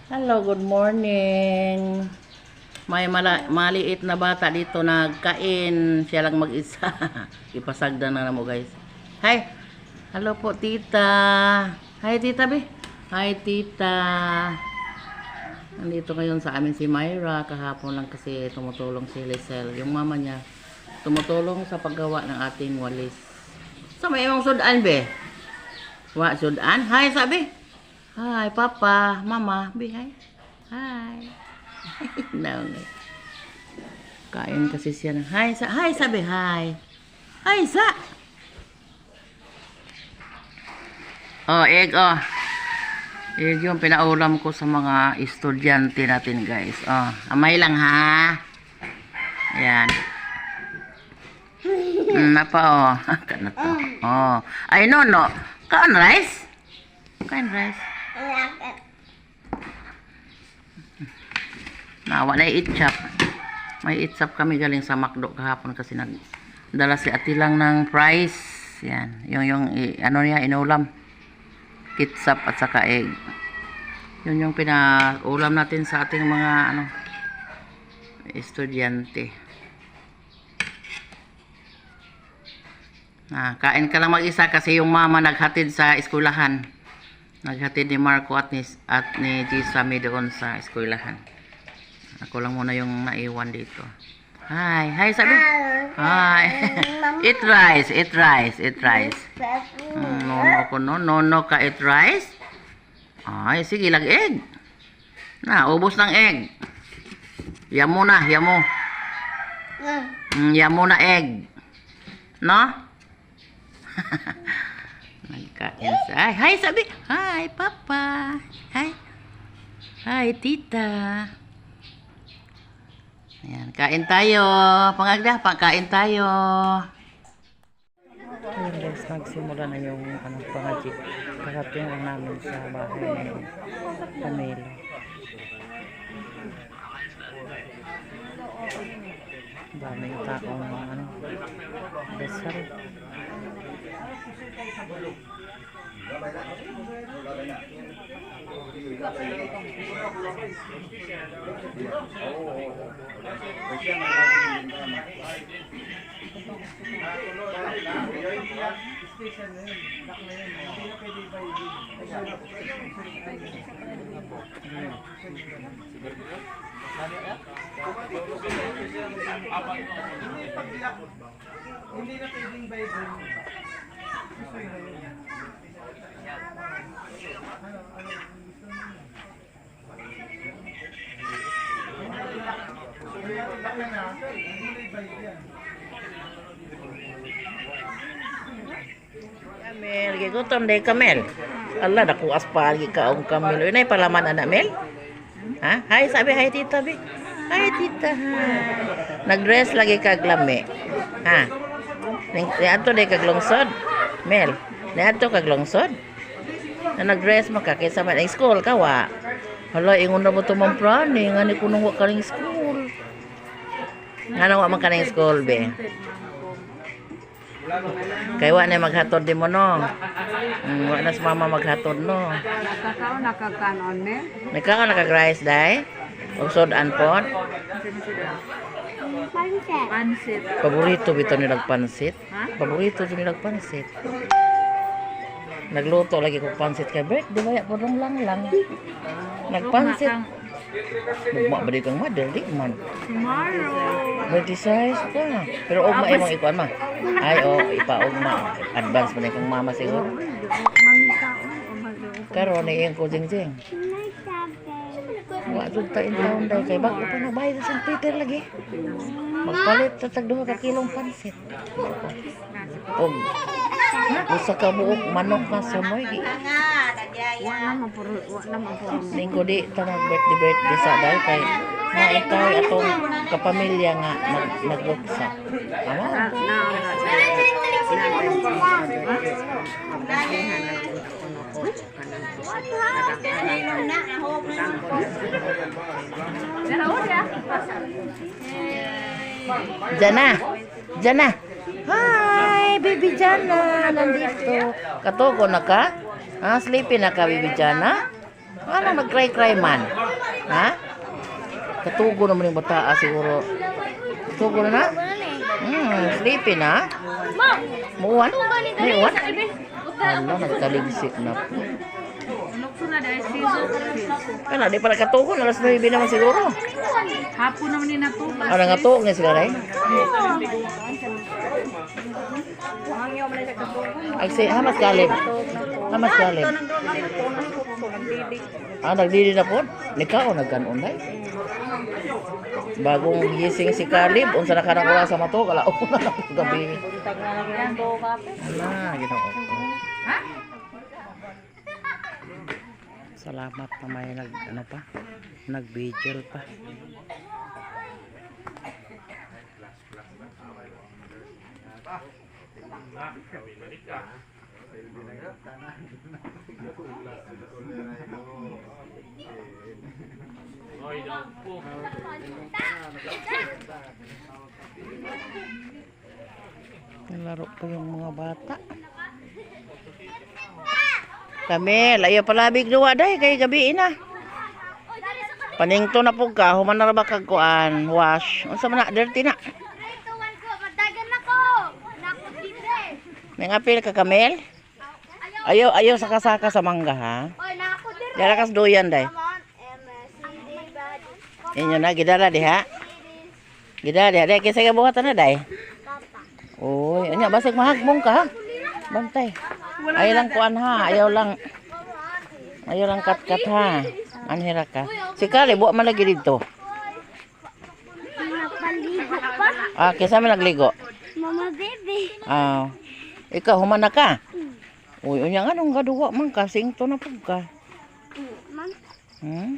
Hello, good morning. May maliit na bata dito nagkain. Siya lang mag-isa. Ipasagda na mo guys. Hi. Hello po tita. Hi tita be. Hi tita. Nandito ngayon sa amin si Myra. Kahapon lang kasi tumutulong si Lisel. Yung mama niya tumutulong sa paggawa ng ating walis. So may imong sudan be? Wa sudan? Hi sabi. Hi, Papa, Mama, be hi. Hi. No. Kain kasi siya ng hi, sabi hi. Hi, sa. Oh, egg, oh. Egg yung pinaulam ko sa mga estudyante natin, guys. Oh, amay lang, ha. Yan. Napa, oh. Kana to. Oh. Ay, no. Kain rice? Kain rice. Nawa na itchap. May itchap kami galing sa McDo kahapon kasi nagdala si ati lang ng fries. Yan. Yung ano niya, inulam. Ketchup at saka egg. Yun yung pinaulam natin sa ating mga estudyante. Kain ka lang mag-isa kasi yung mama naghatid sa eskwelahan. Naghatid ni Marco at ni Gisami doon sa eskwelahan. Ako lang muna yung naiwan dito. Hi, sabi. Hi. Eat rice. No ka eat rice. Ay, sige, lag egg. Ubos ng egg. Yamo na. Yamo na egg. No? Nagkain sa... Hi, sabi. Hi, Papa. Hi, Tita. Ayan, kain tayo. Pangagda, kain tayo. Ayan guys, nagsimula na yung pangajik. Karating lang namin sa bahay ng Pamela. Daming taong dasal. Hindi na pwedeng Bible. Kamel, gigutom day Kamel. Allah, naku aspal kaong Kamel. Yun ay palaman anak Mel. Ha? Hi, sabi hi tita be. Hi tita. Nag-dress lagi kag lami. Ha? Niadto day kag lungsod. Mel, niadto kag lungsod. Nag-dress mo ka kaysa man ang school ka wa. Hala, ingon na mo tumang prani, nga ni kunong wa ka ning school. Nga wa man ka ning school be. Kay wa na maghatod di mo no. Wa na si mama maghatod no. Nakakaon nakakanon me. Nagkaon nakag-rice day. Og sudan pod. Pansit. Paborito bitaw ni nagpansit. Ha? Paborito ni nagpansit. Nagluto lagi ko pansit kay birthday baya podong lang. Nagpansit. Mugma ba di kang mother di man. Tomorrow. Birthday size ka. Pero ugma imong ikuan ma. Ay ipaugma. Advance man kang mama siguro. Karon ni iyang ko jing. Wa jud ta in taon day kay bago pa na bayad sa St. Peter lagi. Magpalit ta tag 2 ka kilong pansit. Og usa ka buok manok na sunoy gi. Wa na mapuro. Linggo di ta birthday sa dahil kay naitay atong kapamilya nga nagluksa. Ama. Jana. Hi, baby Jana. Nandito. Katogo na ka? Sleepy na ka, baby Jana? Ano nag-cry-cry man? Ha? Katugo naman yung bata siguro. Katugo na? Sleepy na? Muwan? May uwan? Ano, nagtaligsik na po. Nukso na dahil season. Ano, di pala katugo. Alas 9 naman siguro. Hapon naman ni nato. Ano nga tuog na sila rin? Ay, say, hamas galing. Hamas galing. Nagdidi na po? Ikaw, nagkanon na bagong gising si Caleb, unsa na kanang oras sa mato, kala una na po gabi. Ginoo ko. Salamat na may nag-vigil pa. Nalaro pa yung mga bata. Kamil, ayaw palabig duwa day kay gabi na. Paningto na po ka, human na ba kag kuan, wash. Unsa man na dirty na. Nangapil ka Kamil? Ayaw saka-saka sa mangga ha. Dara kas doyan day. Inyo na gidala diha. Gidala diha day kaysa gabuhatan na day. Oy, anya basig mahagbong ka ha. Bantay. Ayaw lang kuan ha, ayaw lang kat-kat ha. Anhira ka. Si Kali buwa man lagi dito. Kaysa man nagligo. Mama baby. Ikaw human na ka. Uy, unya nga nung gaduwa man ka, singto na pug ka. Man.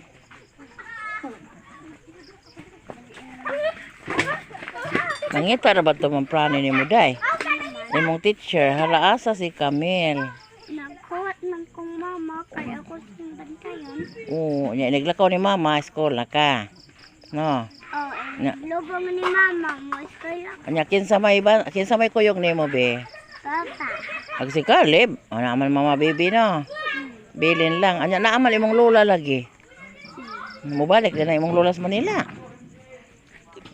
Nangit para ba ito mong prani ni mo day? Imong teacher, halaasa si Camille. Nagkuhat man kong mama kaya ako sinbantayan. Oo, naglakaw ni mama, school na ka. No. Lobo mo ni mama mo kaya Anya kinsa may kuyog nimo be? papa. Ag si Caleb, naman mama baby no. Bilin lang. Anya naaman imong lola lagi. Mubalik din na imong lola sa Manila.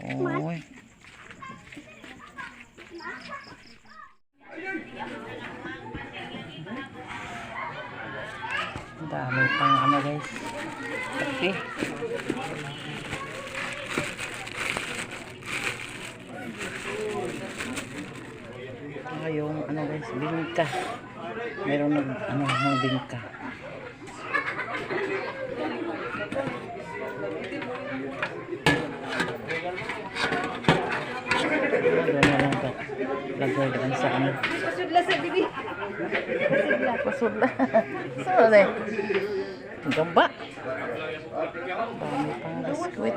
Oy. Dami pang ano guys. Okay. Yung ano guys, bingka. Meron ng bingka. Lagay dengan sa ano. Pasudla sa bibi. Pasudla. Saan eh? Gamba. Dami pang biskuit.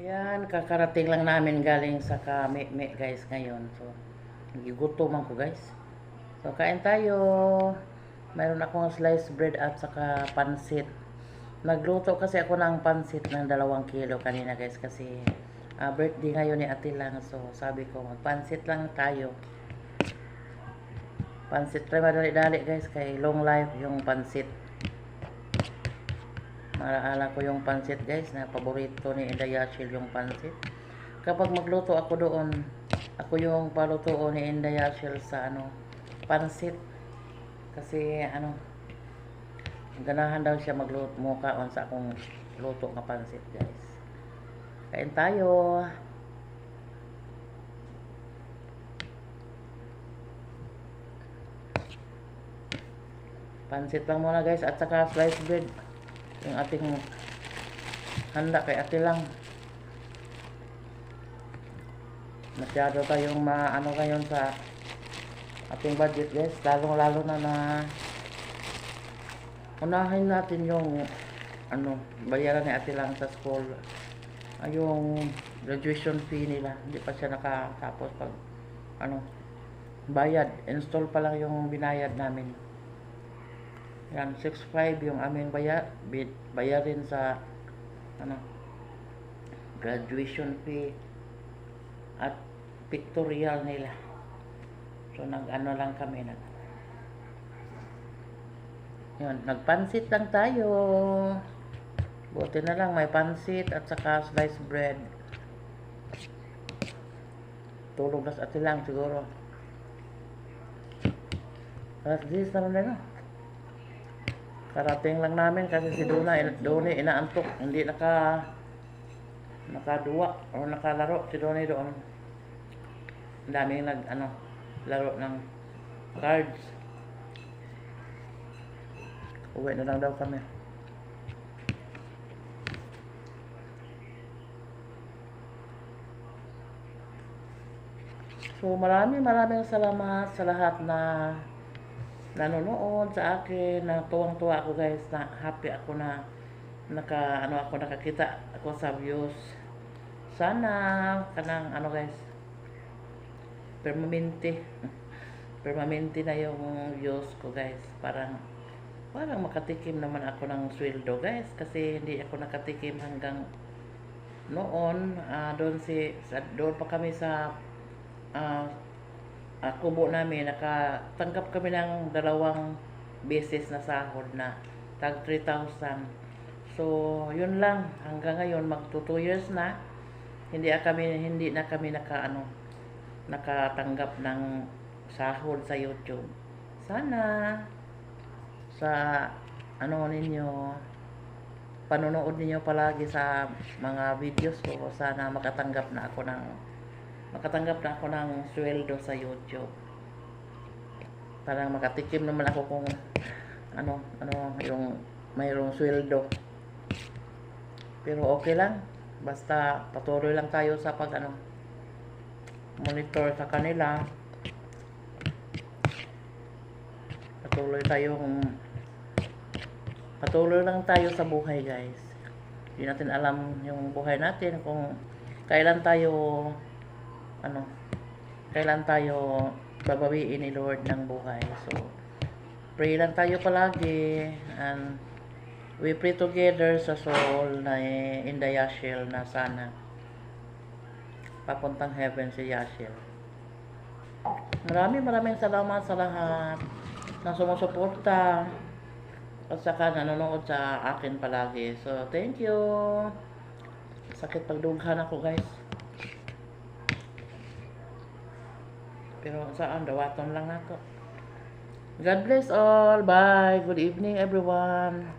Yan, kakarating lang namin galing sa Kame-me guys ngayon. So, nagigutom ako guys. So, kain tayo. Mayroon akong sliced bread at saka pansit. Nagluto kasi ako ng pansit ng 2 kilo kanina guys kasi birthday ngayon ni Ate Lang. So, sabi ko magpansit lang tayo. Pansit try madali-dali guys kay long life yung pansit. Maalala ko yung pansit guys na paborito ni Inday Yashil yung pansit. Kapag magluto ako doon, ako yung palutoon ni Inday Yashil sa pansit. Kasi ganahan daw siya magluto mukhaon sa akong luto ng pansit guys. Kain tayo. Pansit lang muna guys at saka sliced bread. Yung ating handa kay Ate Lang. Masyado tayong ngayon sa ating budget guys. Lalo na unahin natin yung bayaran ni Ate Lang sa school. Yung graduation fee nila. Hindi pa siya nakatapos pag bayad. Install pa lang yung binayad namin. Yan, 6.5 yung aming bayarin sa graduation fee at pictorial nila. So lang kami Yun, nagpansit lang tayo. Buti na lang may pansit at saka sliced bread. Tulog na sa ati lang siguro. Alas 10 na rin na. Karating lang namin kasi si Dona inaantok. Hindi nakaduwa o nakalaro si Dona doon. Ang daming laro ng cards. Uwi na lang daw kami. So maraming salamat sa lahat na nanonood sa akin, na tuwang-tuwa ako guys, na happy ako na nakakita ako sa views. Sana kanang guys, permanente na yung views ko guys. Parang makatikim naman ako ng sweldo guys, kasi hindi ako nakatikim hanggang noon. Doon pa kami sa kubo namin, nakatanggap kami ng 2 beses na sahod na tag 3,000. So yun lang, hanggang ngayon mag 2 years na hindi na kami nakatanggap ng sahod sa YouTube. Sana sa panonood ninyo palagi sa mga videos ko, sana makatanggap na ako ng sweldo sa YouTube. Parang makatikim naman ako kung yung mayroong sweldo. Pero okay lang, basta patuloy lang tayo sa monitor sa kanila. Patuloy lang tayo sa buhay guys. Hindi natin alam yung buhay natin, kung kailan tayo babawiin ni Lord ng buhay. So pray lang tayo palagi, and we pray together sa soul na in the Yashil, na sana papuntang heaven si Yashil. Maraming salamat sa lahat na sumusuporta at saka nanonood sa akin palagi. So thank you. Sakit pagdughan ako guys, pero saan dawaton lang ako. God bless all. Bye. Good evening everyone.